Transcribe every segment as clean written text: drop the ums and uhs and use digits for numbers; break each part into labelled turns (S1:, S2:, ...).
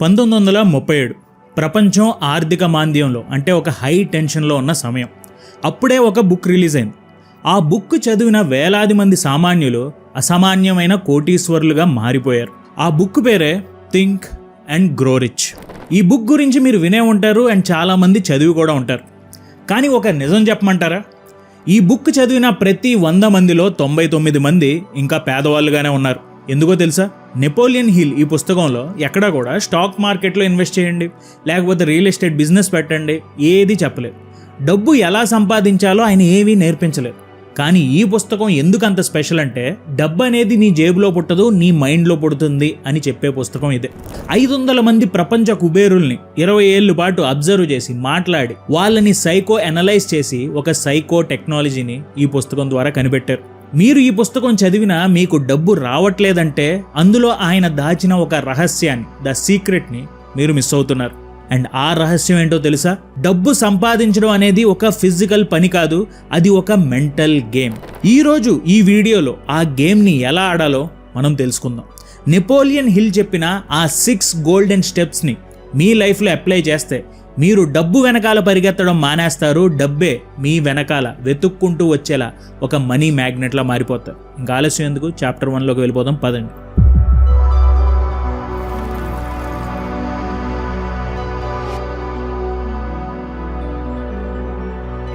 S1: 1937 ప్రపంచం ఆర్థిక మాంద్యంలో అంటే ఒక హై టెన్షన్లో ఉన్న సమయం. అప్పుడే ఒక బుక్ రిలీజ్ అయింది. ఆ బుక్ చదివిన వేలాది మంది సామాన్యులు అసామాన్యమైన కోటీశ్వరులుగా మారిపోయారు. ఆ బుక్ పేరే థింక్ అండ్ గ్రో రిచ్. ఈ బుక్ గురించి మీరు వినే ఉంటారు అండ్ చాలామంది చదివి కూడా ఉంటారు. కానీ ఒక నిజం చెప్పమంటారా? ఈ బుక్ చదివిన ప్రతి 100 మందిలో 99 మంది ఇంకా పేదవాళ్ళుగానే ఉన్నారు. ఎందుకో తెలుసా? నెపోలియన్ హిల్ ఈ పుస్తకంలో ఎక్కడా కూడా స్టాక్ మార్కెట్లో ఇన్వెస్ట్ చేయండి, లేకపోతే రియల్ ఎస్టేట్ బిజినెస్ పెట్టండి ఏది చెప్పలేదు. డబ్బు ఎలా సంపాదించాలో ఆయన ఏమీ నేర్పించలేదు. కానీ ఈ పుస్తకం ఎందుకు అంత స్పెషల్ అంటే, డబ్బు అనేది నీ జేబులో పుట్టదు, నీ మైండ్లో పుడుతుంది అని చెప్పే పుస్తకం ఇదే. 500 మంది ప్రపంచ కుబేరుల్ని 20 ఏళ్ళ పాటు అబ్జర్వ్ చేసి మాట్లాడి వాళ్ళని సైకో అనలైజ్ చేసి ఒక సైకో టెక్నాలజీని ఈ పుస్తకం ద్వారా కనిపెట్టారు. మీరు ఈ పుస్తకం చదివినా మీకు డబ్బు రావట్లేదంటే అందులో ఆయన దాచిన ఒక రహస్యాన్ని, ద సీక్రెట్ని మీరు మిస్ అవుతున్నారు. అండ్ ఆ రహస్యం ఏంటో తెలుసా? డబ్బు సంపాదించడం అనేది ఒక ఫిజికల్ పని కాదు, అది ఒక మెంటల్ గేమ్. ఈరోజు ఈ వీడియోలో ఆ గేమ్ని ఎలా ఆడాలో మనం తెలుసుకుందాం. నెపోలియన్ హిల్ చెప్పిన ఆ 6 గోల్డెన్ స్టెప్స్ని మీ లైఫ్లో అప్లై చేస్తే మీరు డబ్బు వెనకాల పరిగెత్తడం మానేస్తారు. డబ్బే మీ వెనకాల వెతుక్కుంటూ వచ్చేలా ఒక మనీ మ్యాగ్నెట్లా మారిపోతారు. ఇంకా ఆలస్యం ఎందుకు, చాప్టర్ 1లోకి వెళ్ళిపోదాం పదండి.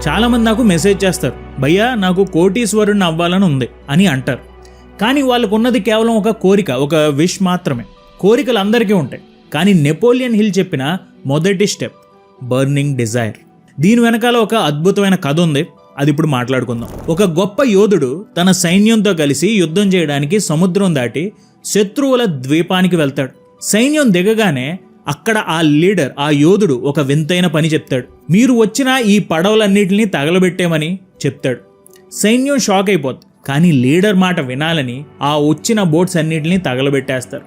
S1: చాలామంది నాకు మెసేజ్ చేస్తారు, భయ్యా నాకు కోటీశ్వరుడిని అవ్వాలని ఉంది అని అంటారు. కానీ వాళ్ళకు ఉన్నది కేవలం ఒక కోరిక, ఒక విష్ మాత్రమే. కోరికలు అందరికీ ఉంటాయి. కానీ నెపోలియన్ హిల్ చెప్పిన మొదటి స్టెప్ బర్నింగ్ డిజైర్. దీని వెనకాల ఒక అద్భుతమైన కథ ఉంది, అది ఇప్పుడు మాట్లాడుకుందాం. ఒక గొప్ప యోధుడు తన సైన్యంతో కలిసి యుద్ధం చేయడానికి సముద్రం దాటి శత్రువుల ద్వీపానికి వెళ్తాడు. సైన్యం దిగగానే అక్కడ ఆ లీడర్, ఆ యోధుడు ఒక వింతైన పని చెప్తాడు. మీరు వచ్చిన ఈ పడవలన్నిటిని తగలబెట్టేమని చెప్తాడు. సైన్యం షాక్ అయిపోతుంది. కానీ లీడర్ మాట వినాలని ఆ వచ్చిన బోట్స్ అన్నిటిని తగలబెట్టేస్తారు.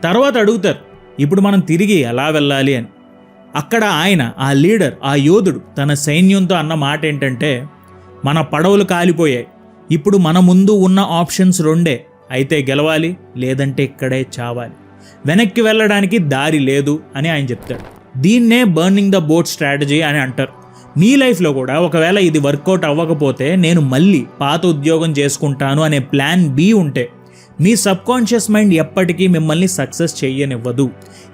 S1: తర్వాత అడుగుతారు, ఇప్పుడు మనం తిరిగి ఎలా వెళ్ళాలి అని. అక్కడ ఆయన, ఆ లీడర్, ఆ యోధుడు తన సైన్యంతో అన్న మాట ఏంటంటే, మన పడవలు కాలిపోయాయి, ఇప్పుడు మన ముందు ఉన్న ఆప్షన్స్ 2, అయితే గెలవాలి లేదంటే ఇక్కడే చావాలి, వెనక్కి వెళ్ళడానికి దారి లేదు అని ఆయన చెప్తాడు. దీన్నే బర్నింగ్ ద బోట్ స్ట్రాటజీ అని అంటారు. మీ లైఫ్లో కూడా ఒకవేళ ఇది వర్కౌట్ అవ్వకపోతే నేను మళ్ళీ పాత ఉద్యోగం చేసుకుంటాను అనే ప్లాన్ బి ఉంటే మీ సబ్కాన్షియస్ మైండ్ ఎప్పటికీ మిమ్మల్ని సక్సెస్ చేయనివ్వదు.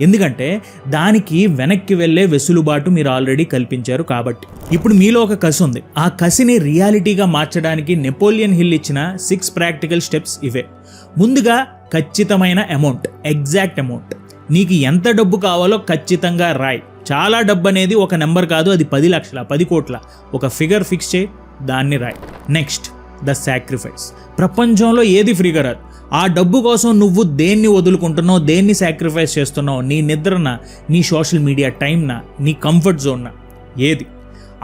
S1: ఎందుకంటే దానికి వెనక్కి వెళ్ళే వెసులుబాటు మీరు ఆల్రెడీ కల్పించారు కాబట్టి. ఇప్పుడు మీలో ఒక కసి ఉంది. ఆ కసిని రియాలిటీగా మార్చడానికి నెపోలియన్ హిల్ ఇచ్చిన 6 ప్రాక్టికల్ స్టెప్స్ ఇవే. ముందుగా ఖచ్చితమైన అమౌంట్, ఎగ్జాక్ట్ అమౌంట్. నీకు ఎంత డబ్బు కావాలో ఖచ్చితంగా రాయి. చాలా డబ్బు అనేది ఒక నెంబర్ కాదు, అది 10 లక్షల 10 కోట్ల, ఒక ఫిగర్ ఫిక్స్ చేయి, దాన్ని రాయి. Next the sacrifice. ప్రపంచంలో ఏది ఫ్రీగా రాదు. ఆ డబ్బు కోసం నువ్వు దేన్ని వదులుకుంటున్నావు, దేన్ని సాక్రిఫైస్ చేస్తున్నావు, నీ నిద్రనా, నీ సోషల్ మీడియా టైంనా, నీ కంఫర్ట్ జోన్నా, ఏది?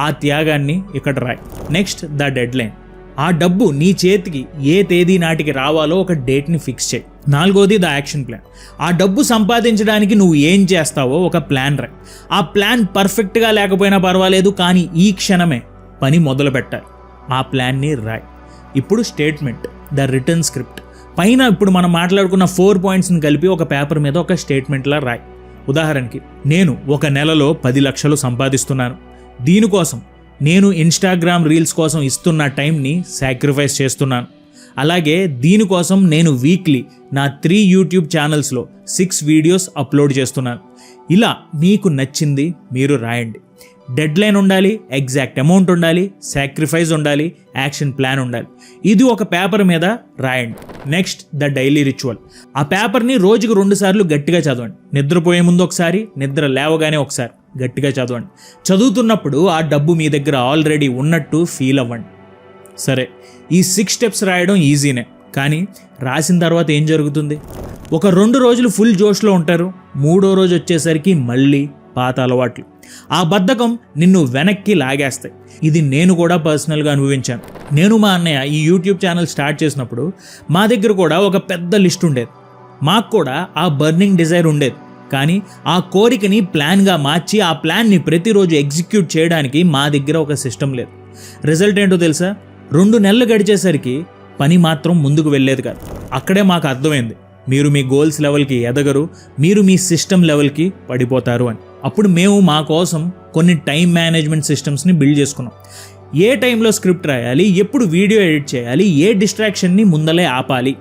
S1: ఆ త్యాగాన్ని ఇక్కడ రాయి. Next the dead line. ఆ డబ్బు నీ చేతికి ఏ తేదీ నాటికి రావాలో ఒక డేట్ని ఫిక్స్ చేయి. 4వది ద యాక్షన్ ప్లాన్. ఆ డబ్బు సంపాదించడానికి నువ్వు ఏం చేస్తావో ఒక ప్లాన్ రాయి. ఆ ప్లాన్ పర్ఫెక్ట్గా లేకపోయినా పర్వాలేదు, కానీ ఈ క్షణమే పని మొదలు పెట్టాలి. ఆ ప్లాన్ని రాయి. ఇప్పుడు స్టేట్మెంట్, ద రిటర్న్ స్క్రిప్ట్. పైన ఇప్పుడు మనం మాట్లాడుకున్న 4 పాయింట్స్ని కలిపి ఒక పేపర్ మీద ఒక స్టేట్మెంట్లా రాయి. ఉదాహరణకి, నేను ఒక నెలలో 10 లక్షలు సంపాదిస్తున్నాను. దీనికోసం నేను ఇన్స్టాగ్రామ్ రీల్స్ కోసం ఇస్తున్న టైంని సాక్రిఫైస్ చేస్తున్నాను. అలాగే దీనికోసం నేను వీక్లీ నా 3 యూట్యూబ్ ఛానల్స్లో 6 వీడియోస్ అప్లోడ్ చేస్తున్నాను. ఇలా మీకు నచ్చింది మీరు రాయండి. డెడ్ లైన్ ఉండాలి, ఎగ్జాక్ట్ అమౌంట్ ఉండాలి, సాక్రిఫైస్ ఉండాలి, యాక్షన్ ప్లాన్ ఉండాలి. ఇది ఒక పేపర్ మీద రాయండి. Next the daily ritual. ఆ పేపర్ని రోజుకు 2 సార్లు గట్టిగా చదవండి. నిద్రపోయే ముందు ఒకసారి, నిద్ర లేవగానే ఒకసారి గట్టిగా చదవండి. చదువుతున్నప్పుడు ఆ డబ్బు మీ దగ్గర ఆల్రెడీ ఉన్నట్టు ఫీల్ అవ్వండి. సరే, ఈ 6 స్టెప్స్ రాయడం ఈజీనే, కానీ రాసిన తర్వాత ఏం జరుగుతుంది? ఒక 2 రోజులు ఫుల్ జోష్లో ఉంటారు. 3వ రోజు వచ్చేసరికి మళ్ళీ పాత అలవాట్లు. ఆ బద్ధకం నిన్ను వెనక్కి లాగేస్తాయి. ఇది నేను కూడా పర్సనల్గా అనుభవించాను. నేను మా అన్నయ్య ఈ యూట్యూబ్ ఛానల్ స్టార్ట్ చేసినప్పుడు మా దగ్గర కూడా ఒక పెద్ద లిస్ట్ ఉండేది. మాకు కూడా ఆ బర్నింగ్ డిజైర్ ఉండేది. కానీ ఆ కోరికని ప్లాన్గా మార్చి ఆ ప్లాన్ని ప్రతిరోజు ఎగ్జిక్యూట్ చేయడానికి మా దగ్గర ఒక సిస్టమ్ లేదు. రిజల్ట్ ఏంటో తెలుసా? 2 నెలలు గడిచేసరికి పని మాత్రం ముందుకు వెళ్ళేది కాదు. అక్కడే మాకు అర్థమైంది, మీరు మీ గోల్స్ లెవెల్కి ఎదగరు, మీరు మీ సిస్టమ్ లెవెల్కి పడిపోతారు అని. అప్పుడు మేము మా కోసం కొన్ని టైం మేనేజ్మెంట్ సిస్టమ్స్ని బిల్డ్ చేసుకున్నాం. ఏ టైంలో స్క్రిప్ట్ రాయాలి, ఎప్పుడు వీడియో ఎడిట్ చేయాలి, ఏ డిస్ట్రాక్షన్ని ముందలే ఆపాలి.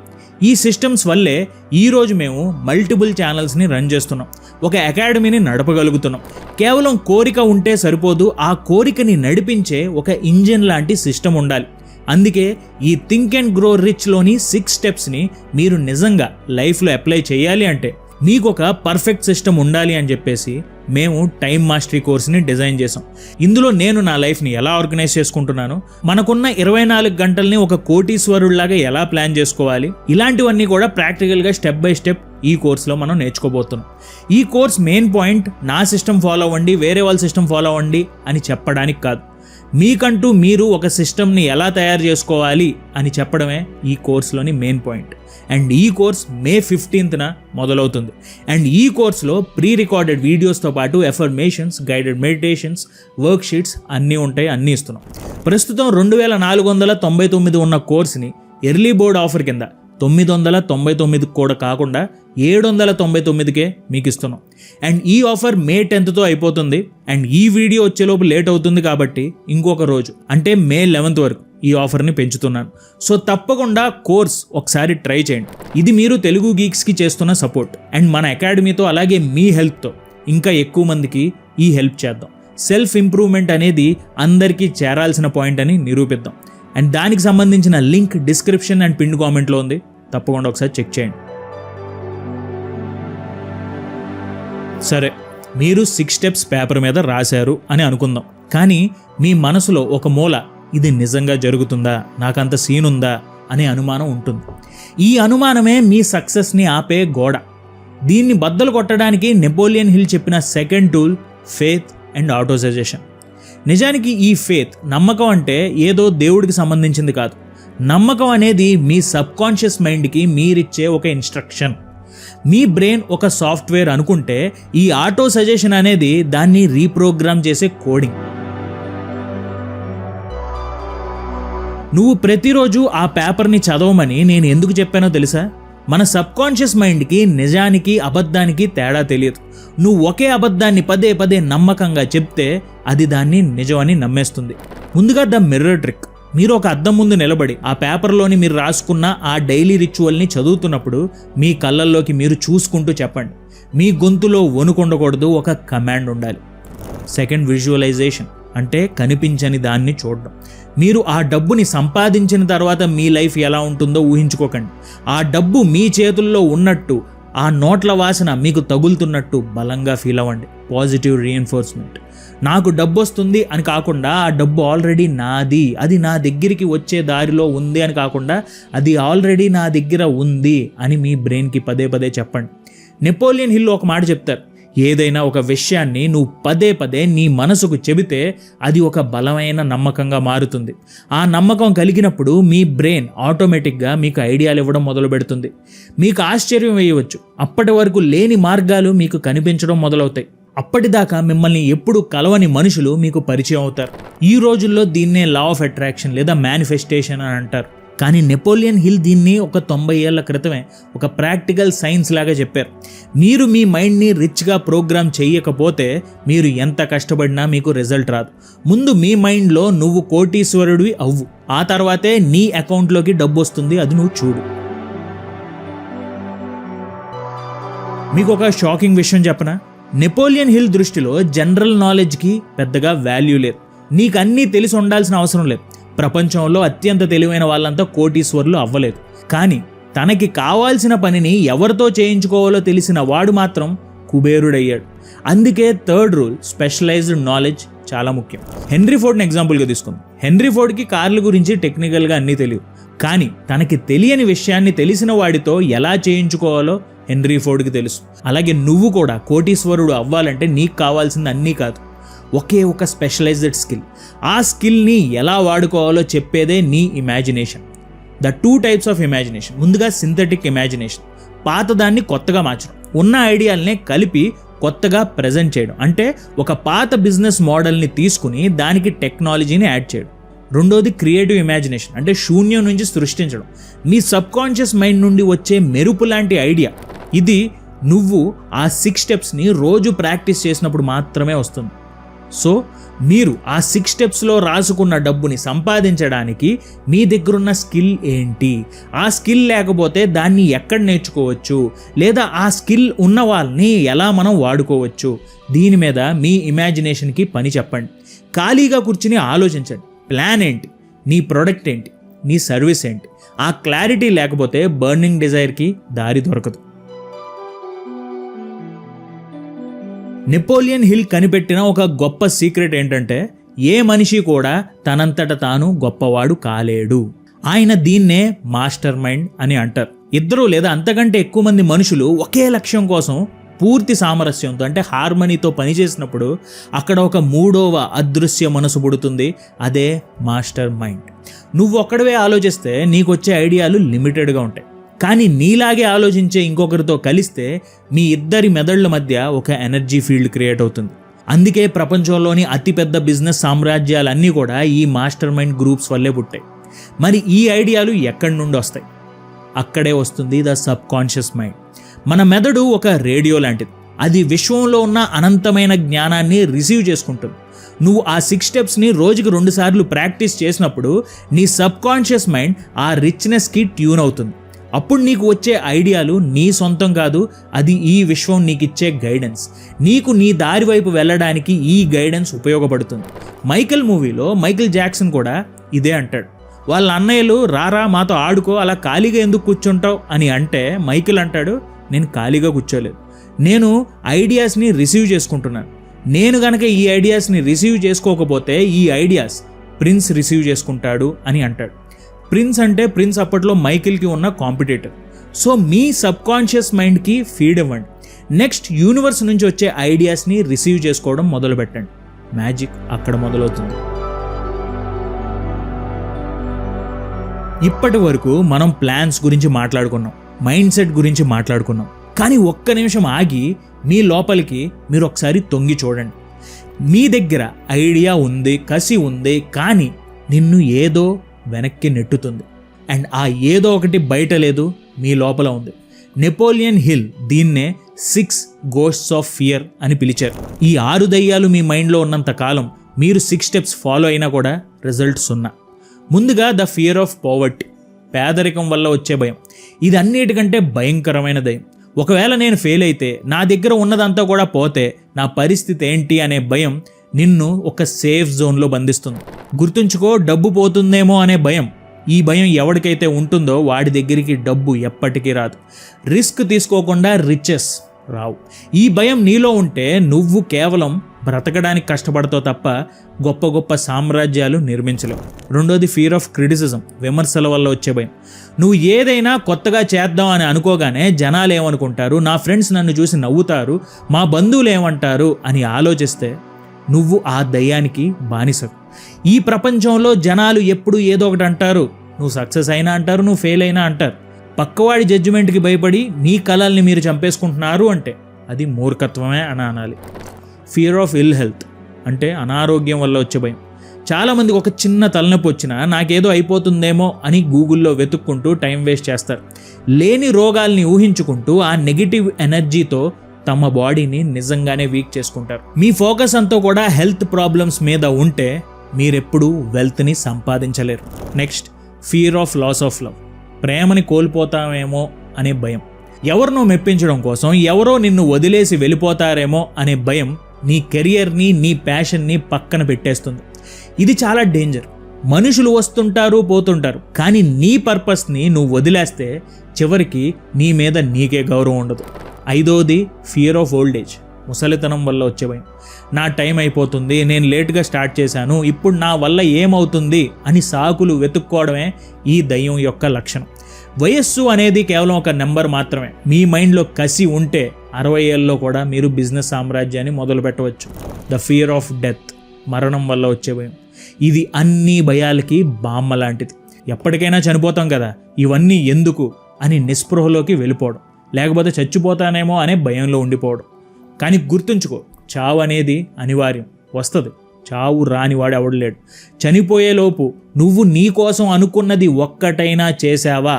S1: ఈ సిస్టమ్స్ వల్లే ఈరోజు మేము మల్టిపుల్ ఛానల్స్ని రన్ చేస్తున్నాం, ఒక అకాడమీని నడపగలుగుతున్నాం. కేవలం కోరిక ఉంటే సరిపోదు, ఆ కోరికని నడిపించే ఒక ఇంజిన్ లాంటి సిస్టమ్ ఉండాలి. అందుకే ఈ థింక్ అండ్ గ్రో రిచ్లోని 6 స్టెప్స్ని మీరు నిజంగా లైఫ్లో అప్లై చేయాలి అంటే మీకు ఒక పర్ఫెక్ట్ సిస్టమ్ ఉండాలి అని చెప్పేసి మేము టైం మాస్టరీ కోర్స్ని డిజైన్ చేసాం. ఇందులో నేను నా లైఫ్ని ఎలా ఆర్గనైజ్ చేసుకుంటున్నాను, మనకున్న 24 గంటల్ని ఒక కోటీశ్వరుడిలాగా ఎలా ప్లాన్ చేసుకోవాలి, ఇలాంటివన్నీ కూడా ప్రాక్టికల్గా స్టెప్ బై స్టెప్ ఈ కోర్సులో మనం నేర్చుకోబోతున్నాం. ఈ కోర్స్ మెయిన్ పాయింట్ నా సిస్టమ్ ఫాలో అవ్వండి, వేరే వాళ్ళ సిస్టమ్ ఫాలో అవ్వండి అని చెప్పడానికి కాదు. మీకంటూ మీరు ఒక సిస్టమ్ని ఎలా తయారు చేసుకోవాలి అని చెప్పడమే ఈ కోర్సులోని మెయిన్ పాయింట్. అండ్ ఈ కోర్స్ May 15th మొదలవుతుంది. అండ్ ఈ కోర్సులో ప్రీ రికార్డెడ్ వీడియోస్తో పాటు affirmations, guided meditations, work sheets అన్నీ ఉంటాయి, అన్నీ ఇస్తున్నాం. ప్రస్తుతం 2499 ఉన్న కోర్స్ని ఎర్లీ బోర్డ్ ఆఫర్ కింద 999 కూడా కాకుండా 799కే మీకు ఇస్తున్నాం. అండ్ ఈ ఆఫర్ May 10th అయిపోతుంది. అండ్ ఈ వీడియో వచ్చేలోపు లేట్ అవుతుంది కాబట్టి ఇంకొక రోజు అంటే May 11th వరకు ఈ ఆఫర్ని పెంచుతున్నాను. సో తప్పకుండా కోర్స్ ఒకసారి ట్రై చేయండి. ఇది మీరు తెలుగు గీక్స్కి చేస్తున్న సపోర్ట్. అండ్ మన అకాడమీతో అలాగే మీ హెల్ప్తో ఇంకా ఎక్కువ మందికి ఈ హెల్ప్ చేద్దాం. సెల్ఫ్ ఇంప్రూవ్మెంట్ అనేది అందరికీ చేరాల్సిన పాయింట్ అని నిరూపిద్దాం. అండ్ దానికి సంబంధించిన లింక్ డిస్క్రిప్షన్ అండ్ పిన్ కామెంట్లో ఉంది, తప్పకుండా ఒకసారి చెక్ చేయండి. సరే, మీరు 6 స్టెప్స్ పేపర్ మీద రాశారు అని అనుకుందాం. కానీ మీ మనసులో ఒక మూల ఇది నిజంగా జరుగుతుందా, నాకంత సీన్ ఉందా అనే అనుమానం ఉంటుంది. ఈ అనుమానమే మీ సక్సెస్ని ఆపే గోడ. దీన్ని బద్దలు కొట్టడానికి నెపోలియన్ హిల్ చెప్పిన second tool faith and auto suggestion. నిజానికి ఈ ఫెయిత్, నమ్మకం అంటే ఏదో దేవుడికి సంబంధించింది కాదు. నమ్మకం అనేది మీ సబ్కాన్షియస్ మైండ్కి మీరిచ్చే ఒక ఇన్స్ట్రక్షన్. మీ బ్రెయిన్ ఒక సాఫ్ట్వేర్ అనుకుంటే ఈ ఆటో సజెషన్ అనేది దాన్ని రీప్రోగ్రామ్ చేసే కోడింగ్. నువ్వు ప్రతిరోజు ఆ పేపర్ని చదవమని నేను ఎందుకు చెప్పానో తెలుసా? మన సబ్కాన్షియస్ మైండ్కి నిజానికి అబద్ధానికి తేడా తెలియదు. నువ్వు ఒకే అబద్ధాన్ని పదే పదే నమ్మకంగా చెప్తే అది దాన్ని నిజమని నమ్మేస్తుంది. ముందుగా ద మిర్రర్ ట్రిక్. మీరు ఒక అద్దం ముందు నిలబడి ఆ పేపర్లోని మీరు రాసుకున్న ఆ డైలీ రిచువల్ని చదువుతున్నప్పుడు మీ కళ్ళల్లోకి మీరు చూసుకుంటూ చెప్పండి. మీ గొంతులో వణుకుండకూడదు, ఒక కమాండ్ ఉండాలి. సెకండ్, విజువలైజేషన్ అంటే కనిపించని దాన్ని చూడడం. మీరు ఆ డబ్బుని సంపాదించిన తర్వాత మీ లైఫ్ ఎలా ఉంటుందో ఊహించుకోకండి. ఆ డబ్బు మీ చేతుల్లో ఉన్నట్టు, ఆ నోట్ల వాసన మీకు తగులుతున్నట్టు బలంగా ఫీల్ అవ్వండి. Positive reinforcement. నాకు డబ్బు వస్తుంది అని కాకుండా ఆ డబ్బు ఆల్రెడీ నాది, అది నా దగ్గరికి వచ్చే దారిలో ఉంది అని కాకుండా అది ఆల్రెడీ నా దగ్గర ఉంది అని మీ బ్రెయిన్కి పదే పదే చెప్పండి. నెపోలియన్ హిల్ ఒక మాట చెప్తారు, ఏదైనా ఒక విషయాన్ని నువ్వు పదే పదే నీ మనసుకు చెబితే అది ఒక బలమైన నమ్మకంగా మారుతుంది. ఆ నమ్మకం కలిగినప్పుడు మీ బ్రెయిన్ ఆటోమేటిక్గా మీకు ఐడియాలు ఇవ్వడం మొదలు పెడుతుంది. మీకు ఆశ్చర్యం వేయవచ్చు, అప్పటి వరకు లేని మార్గాలు మీకు కనిపించడం మొదలవుతాయి. అప్పటిదాకా మిమ్మల్ని ఎప్పుడు కలవని మనుషులు మీకు పరిచయం అవుతారు. ఈ రోజుల్లో దీన్నే లా ఆఫ్ అట్రాక్షన్ లేదా మేనిఫెస్టేషన్ అని అంటారు. కానీ నెపోలియన్ హిల్ దీన్ని ఒక 90 ఏళ్ల క్రితమే ఒక ప్రాక్టికల్ సైన్స్ లాగా చెప్పారు. మీరు మీ మైండ్ని రిచ్గా ప్రోగ్రామ్ చేయకపోతే మీరు ఎంత కష్టపడినా మీకు రిజల్ట్ రాదు. ముందు మీ మైండ్లో నువ్వు కోటీశ్వరుడివి అవ్వు, ఆ తర్వాతే నీ అకౌంట్లోకి డబ్బు వస్తుంది, అది నువ్వు చూడు. మీకు ఒక షాకింగ్ విషయం చెప్పనా? నెపోలియన్ హిల్ దృష్టిలో జనరల్ నాలెడ్జ్కి పెద్దగా వాల్యూ లేదు. నీకు అన్నీ తెలిసి ఉండాల్సిన అవసరం లేదు. ప్రపంచంలో అత్యంత తెలివైన వాళ్ళంతా కోటీశ్వరులు అవ్వలేదు. కానీ తనకి కావాల్సిన పనిని ఎవరితో చేయించుకోవాలో తెలిసిన వాడు మాత్రం కుబేరుడయ్యాడు. అందుకే థర్డ్ రూల్, స్పెషలైజ్డ్ నాలెడ్జ్ చాలా ముఖ్యం. హెన్రీ ఫోర్డ్ని ఎగ్జాంపుల్గా తీసుకుందాం. హెన్రీ ఫోర్డ్కి కార్ల గురించి టెక్నికల్గా అన్నీ తెలియదు. కానీ తనకి తెలియని విషయాన్ని తెలిసిన వాడితో ఎలా చేయించుకోవాలో హెన్రీ ఫోర్డ్కి తెలుసు. అలాగే నువ్వు కూడా కోటీశ్వరుడు అవ్వాలంటే నీకు కావాల్సింది అన్నీ కాదు, ఒకే ఒక స్పెషలైజ్డ్ స్కిల్. ఆ స్కిల్ని ఎలా వాడుకోవాలో చెప్పేదే నీ imagination. The 2 types of imagination. ముందుగా సింథటిక్ ఇమాజినేషన్, పాతదాన్ని కొత్తగా మార్చడం, ఉన్న ఐడియాలనే కలిపి కొత్తగా ప్రజెంట్ చేయడం. అంటే ఒక పాత బిజినెస్ మోడల్ని తీసుకుని దానికి టెక్నాలజీని యాడ్ చేయడం. రెండోది క్రియేటివ్ ఇమాజినేషన్, అంటే శూన్యం నుంచి సృష్టించడం. నీ సబ్కాన్షియస్ మైండ్ నుండి వచ్చే మెరుపు లాంటి ఐడియా. ఇది నువ్వు ఆ 6 స్టెప్స్ని రోజు ప్రాక్టీస్ చేసినప్పుడు మాత్రమే వస్తుంది. సో మీరు ఆ 6 స్టెప్స్లో రాసుకున్న డబ్బుని సంపాదించడానికి మీ దగ్గరున్న స్కిల్ ఏంటి, ఆ స్కిల్ లేకపోతే దాన్ని ఎక్కడ నేర్చుకోవచ్చు, లేదా ఆ స్కిల్ ఉన్న వాళ్ళని ఎలా మనం వాడుకోవచ్చు, దీని మీద మీ ఇమాజినేషన్కి పని చెప్పండి. ఖాళీగా కూర్చుని ఆలోచించండి. ప్లాన్ ఏంటి, నీ ప్రొడక్ట్ ఏంటి, నీ సర్వీస్ ఏంటి, ఆ క్లారిటీ లేకపోతే బర్నింగ్ డిజైర్కి దారి దొరకదు. నెపోలియన్ హిల్ కనిపెట్టిన ఒక గొప్ప సీక్రెట్ ఏంటంటే, ఏ మనిషి కూడా తనంతట తాను గొప్పవాడు కాలేడు. ఆయన దీన్నే మాస్టర్ మైండ్ అని అంటారు. 2 లేదా అంతకంటే ఎక్కువ మంది మనుషులు ఒకే లక్ష్యం కోసం పూర్తి సామరస్యంతో, అంటే హార్మనీతో పనిచేసినప్పుడు అక్కడ ఒక 3వ అదృశ్య మనసు పుడుతుంది. అదే మాస్టర్ మైండ్. నువ్వు ఒక్కడవే ఆలోచిస్తే నీకు వచ్చే ఐడియాలు లిమిటెడ్గా ఉంటాయి. కానీ నీలాగే ఆలోచించే ఇంకొకరితో కలిస్తే మీ ఇద్దరి మెదళ్ల మధ్య ఒక ఎనర్జీ ఫీల్డ్ క్రియేట్ అవుతుంది. అందుకే ప్రపంచంలోని అతిపెద్ద బిజినెస్ సామ్రాజ్యాలన్నీ కూడా ఈ మాస్టర్ మైండ్ గ్రూప్స్ వల్లే పుట్టాయి. మరి ఈ ఐడియాలు ఎక్కడి నుండి వస్తాయి? అక్కడే వస్తుంది ద సబ్ కాన్షియస్ మైండ్. మన మెదడు ఒక రేడియో లాంటిది. అది విశ్వంలో ఉన్న అనంతమైన జ్ఞానాన్ని రిసీవ్ చేసుకుంటుంది. నువ్వు ఆ 6 స్టెప్స్ని రోజుకి 2 సార్లు ప్రాక్టీస్ చేసినప్పుడు నీ సబ్ కాన్షియస్ మైండ్ ఆ రిచ్నెస్కి ట్యూన్ అవుతుంది. అప్పుడు నీకు వచ్చే ఐడియాలు నీ సొంతం కాదు, అది ఈ విశ్వం నీకు ఇచ్చే గైడెన్స్. నీకు నీ దారి వైపు వెళ్ళడానికి ఈ గైడెన్స్ ఉపయోగపడుతుంది. మైకేల్ మూవీలో మైకేల్ జాక్సన్ కూడా ఇదే అంటాడు. వాళ్ళ అన్నయ్యలు రారా మాతో ఆడుకో, అలా ఖాళీగా ఎందుకు కూర్చుంటావు అని అంటే మైకేల్ అంటాడు, నేను ఖాళీగా కూర్చోలేదు, నేను ఐడియాస్ని రిసీవ్ చేసుకుంటున్నాను. నేను గనక ఈ ఐడియాస్ని రిసీవ్ చేసుకోకపోతే ఈ ఐడియాస్ ప్రిన్స్ రిసీవ్ చేసుకుంటాడు అని అంటాడు. ప్రిన్స్ అంటే ప్రిన్స్ అప్పట్లో మైకేల్కి ఉన్న కాంపిటేటర్. సో మీ సబ్కాన్షియస్ మైండ్కి ఫీడ్ ఇవ్వండి. నెక్స్ట్ యూనివర్స్ నుంచి వచ్చే ఐడియాస్ని రిసీవ్ చేసుకోవడం మొదలు పెట్టండి. మ్యాజిక్ అక్కడ మొదలవుతుంది. ఇప్పటి వరకు మనం ప్లాన్స్ గురించి మాట్లాడుకున్నాం, మైండ్ సెట్ గురించి మాట్లాడుకున్నాం. కానీ ఒక్క నిమిషం ఆగి మీ లోపలికి మీరు ఒకసారి తొంగి చూడండి. మీ దగ్గర ఐడియా ఉంది, కసి ఉంది, కానీ నిన్ను ఏదో వెనక్కి నెట్టుతుంది. అండ్ ఆ ఏదో ఒకటి బయట లేదు, మీ లోపల ఉంది. నెపోలియన్ హిల్ దీన్నే 6 గోస్ట్స్ ఆఫ్ ఫియర్ అని పిలిచారు. ఈ 6 దయ్యాలు మీ మైండ్లో ఉన్నంత కాలం మీరు 6 స్టెప్స్ ఫాలో అయినా కూడా రిజల్ట్ 0. ముందుగా ద ఫియర్ ఆఫ్ పావర్టీ, పేదరికం వల్ల వచ్చే భయం. ఇది అన్నిటికంటే భయంకరమైన దయ్యం. ఒకవేళ నేను ఫెయిల్ అయితే, నా దగ్గర ఉన్నదంతా కూడా పోతే నా పరిస్థితి ఏంటి అనే భయం నిన్ను ఒక సేఫ్ జోన్లో బంధిస్తుంది. గుర్తుంచుకో, డబ్బు పోతుందేమో అనే భయం. ఈ భయం ఎవరికైతే ఉంటుందో వాడి దగ్గరికి డబ్బు ఎప్పటికీ రాదు. రిస్క్ తీసుకోకుండా రిచెస్ రావు. ఈ భయం నీలో ఉంటే నువ్వు కేవలం బ్రతకడానికి కష్టపడతావు తప్ప గొప్ప గొప్ప సామ్రాజ్యాలు నిర్మించలేవు. రెండోది ఫియర్ ఆఫ్ క్రిటిసిజం, విమర్శల వల్ల వచ్చే భయం. నువ్వు ఏదైనా కొత్తగా చేద్దాం అని అనుకోగానే జనాలు ఏమనుకుంటారు, నా ఫ్రెండ్స్ నన్ను చూసి నవ్వుతారు, మా బంధువులు ఏమంటారు అని ఆలోచిస్తే నువ్వు ఆ దయ్యానికి బానిసవు. ఈ ప్రపంచంలో జనాలు ఎప్పుడు ఏదో ఒకటి అంటారు. నువ్వు సక్సెస్ అయినా అంటారు, నువ్వు ఫెయిల్ అయినా అంటారు. పక్కవాడి జడ్జిమెంట్కి భయపడి మీ కళల్ని మీరు చంపేసుకుంటున్నారు అంటే అది మూర్ఖత్వమే అని అనాలి. ఫియర్ ఆఫ్ ఇల్ హెల్త్ అంటే అనారోగ్యం వల్ల వచ్చే భయం. చాలామందికి ఒక చిన్న తలనొప్పి వచ్చినా నాకేదో అయిపోతుందేమో అని గూగుల్లో వెతుక్కుంటూ టైం వేస్ట్ చేస్తారు. లేని రోగాల్ని ఊహించుకుంటూ ఆ నెగిటివ్ ఎనర్జీతో తమ బాడీని నిజంగానే వీక్ చేసుకుంటారు. మీ ఫోకస్ అంతా కూడా హెల్త్ ప్రాబ్లమ్స్ మీద ఉంటే మీరెప్పుడూ వెల్త్ని సంపాదించలేరు. Next fear of loss of love, ప్రేమని కోల్పోతామేమో అనే భయం. ఎవరినో మెప్పించడం కోసం ఎవరో నిన్ను వదిలేసి వెళ్ళిపోతారేమో అనే భయం నీ కెరియర్ని, నీ ప్యాషన్ని పక్కన పెట్టేస్తుంది. ఇది చాలా డేంజర్. మనుషులు వస్తుంటారు, పోతుంటారు, కానీ నీ పర్పస్ని నువ్వు వదిలేస్తే చివరికి నీ మీద నీకే గౌరవం ఉండదు. ఐదోది ఫియర్ ఆఫ్ ఓల్డ్ ఏజ్, ముసలితనం వల్ల వచ్చే భయం. నా టైం అయిపోతుంది, నేను లేట్గా స్టార్ట్ చేశాను, ఇప్పుడు నా వల్ల ఏమవుతుంది అని సాకులు వెతుక్కోవడమే ఈ దయ్యం యొక్క లక్షణం. వయస్సు అనేది కేవలం ఒక నెంబర్ మాత్రమే. మీ మైండ్లో కసి ఉంటే 60 ఏళ్ళలో కూడా మీరు బిజినెస్ సామ్రాజ్యాన్ని మొదలు పెట్టవచ్చు. ద ఫియర్ ఆఫ్ డెత్, మరణం వల్ల వచ్చే భయం. ఇది అన్ని భయాలకి బామ్మ లాంటిది. ఎప్పటికైనా చనిపోతాం కదా, ఇవన్నీ ఎందుకు అని నిస్పృహలోకి వెళ్ళిపోవడం, లేకపోతే చచ్చిపోతానేమో అనే భయంలో ఉండిపోవడం. కానీ గుర్తుంచుకో, చావు అనేది అనివార్యం, వస్తుంది, చావు రానివాడు ఎవడు లేడు. చనిపోయేలోపు నువ్వు నీ కోసం అనుకున్నది ఒక్కటైనా చేశావా?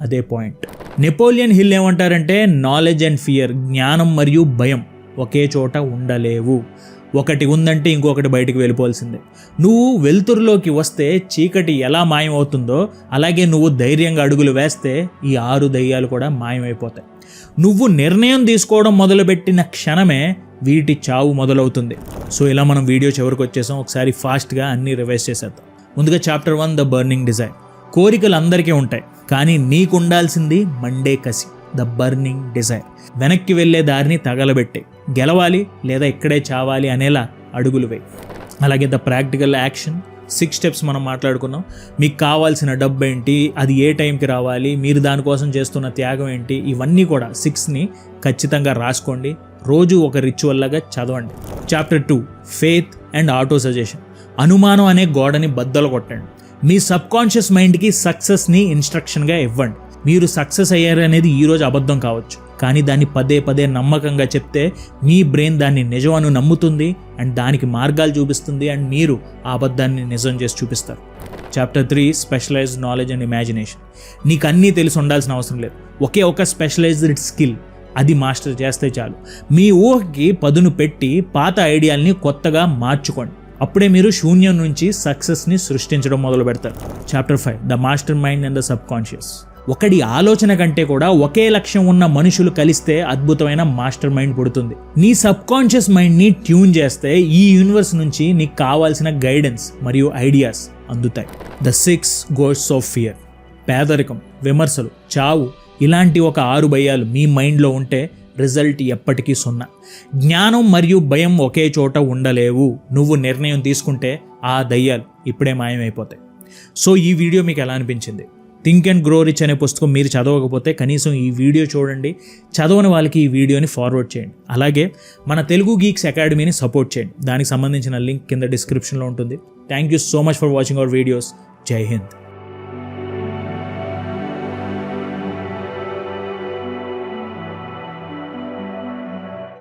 S1: అదే పాయింట్. నెపోలియన్ హిల్ ఏమంటారంటే నాలెడ్జ్ అండ్ ఫియర్, జ్ఞానం మరియు భయం ఒకే చోట ఉండలేవు. ఒకటి ఉందంటే ఇంకొకటి బయటికి వెళ్ళిపోవాల్సిందే. నువ్వు వెలుతురులోకి వస్తే చీకటి ఎలా మాయమవుతుందో అలాగే నువ్వు ధైర్యంగా అడుగులు వేస్తే ఈ 6 దయ్యాలు కూడా మాయమైపోతాయి. నువ్వు నిర్ణయం తీసుకోవడం మొదలుపెట్టిన క్షణమే వీటి చావు మొదలవుతుంది. సో ఇలా మనం వీడియో చివరికి వచ్చేసాం. ఒకసారి ఫాస్ట్గా అన్నీ రివైజ్ చేసేద్దాం. ముందుగా చాప్టర్ 1 ద బర్నింగ్ డిజైర్. కోరికలు అందరికీ ఉంటాయి, కానీ నీకు ఉండాల్సింది మండే కసి, ద బర్నింగ్ డిజైర్. వెనక్కి వెళ్ళే దారిని తగలబెట్టే, గెలవాలి లేదా ఇక్కడే చావాలి అనేలా అడుగులు వేయి. అలాగే ద ప్రాక్టికల్ యాక్షన్, 6 స్టెప్స్ మనం మాట్లాడుకున్నాం. మీకు కావాల్సిన డబ్బు ఏంటి, అది ఏ టైంకి రావాలి, మీరు దానికోసం చేస్తున్న త్యాగం ఏంటి, ఇవన్నీ కూడా 6ని ఖచ్చితంగా రాసుకోండి. రోజు ఒక రిచువల్ లాగా చదవండి. Chapter 2 faith and auto suggestion. అనుమానం అనే గోడని బద్దలు కొట్టండి. మీ సబ్కాన్షియస్ మైండ్కి సక్సెస్ని ఇన్స్ట్రక్షన్గా ఇవ్వండి. మీరు సక్సెస్ అయ్యారనేది ఈరోజు అబద్ధం కావచ్చు, కానీ దాన్ని పదే పదే నమ్మకంగా చెప్తే మీ బ్రెయిన్ దాన్ని నిజం అని నమ్ముతుంది అండ్ దానికి మార్గాలు చూపిస్తుంది అండ్ మీరు ఆ అబద్ధాన్ని నిజం చేసి చూపిస్తారు. Chapter 3 specialized knowledge and imagination. నీకు అన్నీ తెలిసి ఉండాల్సిన అవసరం లేదు. ఒకే ఒక స్పెషలైజ్డ్ స్కిల్, అది మాస్టర్ చేస్తే చాలు. మీ ఊహకి పదును పెట్టి పాత ఐడియాల్ని కొత్తగా మార్చుకోండి. అప్పుడే మీరు శూన్యం నుంచి సక్సెస్ని సృష్టించడం మొదలు పెడతారు. Chapter 5 the master mind and the sub conscious. ఒకడి ఆలోచన కంటే కూడా ఒకే లక్ష్యం ఉన్న మనుషులు కలిస్తే అద్భుతమైన మాస్టర్ మైండ్ పుడుతుంది. నీ సబ్ కాన్షియస్ మైండ్ని ట్యూన్ చేస్తే ఈ యూనివర్స్ నుంచి నీకు కావాల్సిన గైడెన్స్ మరియు ఐడియాస్ అందుతాయి. The 6 ghosts of fear. పేదరికం, విమర్శలు, చావు ఇలాంటి ఒక 6 భయాలు మీ మైండ్లో ఉంటే రిజల్ట్ ఎప్పటికీ 0. జ్ఞానం మరియు భయం ఒకే చోట ఉండలేవు. నువ్వు నిర్ణయం తీసుకుంటే ఆ దయ్యాలు ఇప్పుడే మాయమైపోతాయి. సో ఈ వీడియో మీకు ఎలా అనిపించింది? థింక్ అండ్ గ్రో రిచ్ అనే పుస్తకం మీరు చదవకపోతే కనీసం ఈ వీడియో చూడండి. చదవని వాళ్ళకి ఈ వీడియోని ఫార్వర్డ్ చేయండి. అలాగే మన తెలుగు గీక్స్ అకాడమీని సపోర్ట్ చేయండి. దానికి సంబంధించిన లింక్ కింద డిస్క్రిప్షన్లో ఉంటుంది. Thank you so much for watching our videos. జై హింద్.